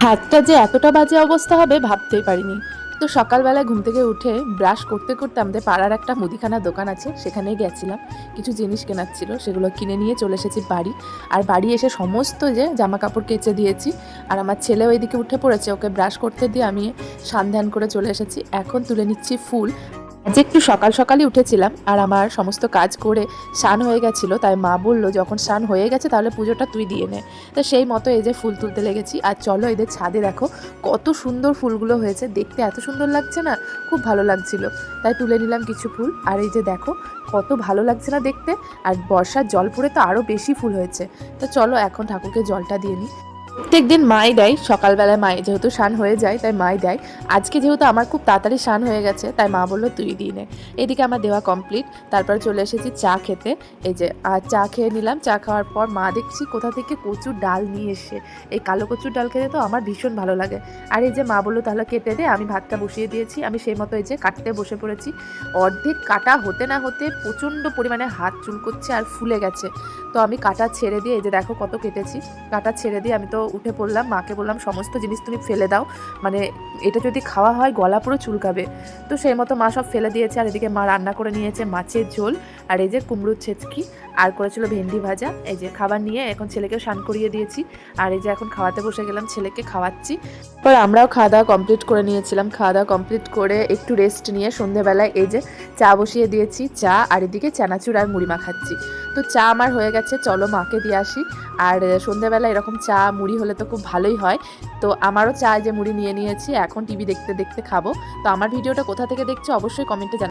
হাতটা যে এতটা বাজে অবস্থা হবে ভাবতেই পারিনি। তো সকালবেলায় ঘুম থেকে উঠে ব্রাশ করতে করতে আমাদের পাড়ার একটা মুদিখানার দোকান আছে, সেখানেই গেছিলাম। কিছু জিনিস কেনার ছিল, সেগুলো কিনে নিয়ে চলে এসেছি বাড়ি। আর বাড়ি এসে সমস্ত যে জামা কাপড় কেচে দিয়েছি। আর আমার ছেলেও এদিকে উঠে পড়েছে, ওকে ব্রাশ করতে দিয়ে আমি স্নান ধ্যান করে চলে এসেছি। এখন তুলে নিচ্ছি ফুল। আজ একটু সকাল সকালই উঠেছিলাম আর আমার সমস্ত কাজ করে স্নান হয়ে গেছিলো, তাই মা বললো যখন স্নান হয়ে গেছে তাহলে পুজোটা তুই দিয়ে নে। তো সেই মতো এই যে ফুল তুলতে লেগেছি। আর চলো এদের ছাদে দেখো কত সুন্দর ফুলগুলো হয়েছে, দেখতে এত সুন্দর লাগছে না, খুব ভালো লাগছিল। তাই তুলে নিলাম কিছু ফুল। আর এই যে দেখো কত ভালো লাগছে না দেখতে। আর বর্ষার জল পড়ে তো আরও বেশি ফুল হয়েছে। তো চলো এখন ঠাকুরকে জলটা দিয়ে নিই। প্রত্যেক দিন মাই দেয়, সকালবেলায় মাই যেহেতু স্নান হয়ে যায় তাই মাই দেয়। আজকে যেহেতু আমার খুব তাড়াতাড়ি স্নান হয়ে গেছে তাই মা বললো তুই দিয়ে নে। এদিকে আমার দেওয়া কমপ্লিট। তারপর চলে এসেছি চা খেতে। এই যে আর চা খেয়ে নিলাম। চা খাওয়ার পর মা দেখছি কোথা থেকে কচুর ডাল নিয়ে এসে, এই কালো কচুর ডাল খেতে তো আমার ভীষণ ভালো লাগে। আর এই যে মা বললো তাহলে কেটে দে, আমি ভাতটা বসিয়ে দিয়েছি। আমি সেই মতো এই যে কাটতে বসে পড়েছি। অর্ধেক কাটা হতে না হতে প্রচণ্ড পরিমাণে হাত চুলকোচ্ছে আর ফুলে গেছে। তো আমি কাটা ছেড়ে দিয়ে এই যে দেখো কত কেটেছি, কাটা ছেড়ে দিয়ে আমি তো উঠে পড়লাম। মাকে বললাম সমস্ত জিনিস তুমি ফেলে দাও, মানে এটা যদি খাওয়া হয় গলা পুরো চুলকাবে। তো সেই মতো মা সব ফেলে দিয়েছে। আর এদিকে মা রান্না করে নিয়েছে মাছের ঝোল, আর এই যে কুমড়োর ছেচকি, আর করেছিল ভেন্ডি ভাজা। এই যে খাবার নিয়ে এখন ছেলেকেও স্নান করিয়ে দিয়েছি। আর এই যে এখন খাওয়াতে বসে গেলাম, ছেলেকে খাওয়াচ্ছি। পর আমরাও খাওয়া দাওয়া কমপ্লিট করে নিয়েছিলাম। খাওয়া দাওয়া কমপ্লিট করে একটু রেস্ট নিয়ে সন্ধ্যেবেলায় এই যে চা বসিয়ে দিয়েছি। চা আর এদিকে চানাচুর আর মুড়ি মাখাচ্ছি। তো চা আমার হয়ে গেছে, চলো মাকে দিয়ে আসি। আর সন্ধ্যেবেলা এরকম চা মুড়ি হলে তো খুব ভালোই হয়। তো আমারও চা যে মুড়ি নিয়ে নিয়েছি, এখন টিভি দেখতে দেখতে খাবো। তো আমার ভিডিওটা কোথা থেকে দেখছো অবশ্যই কমেন্টে জানাও।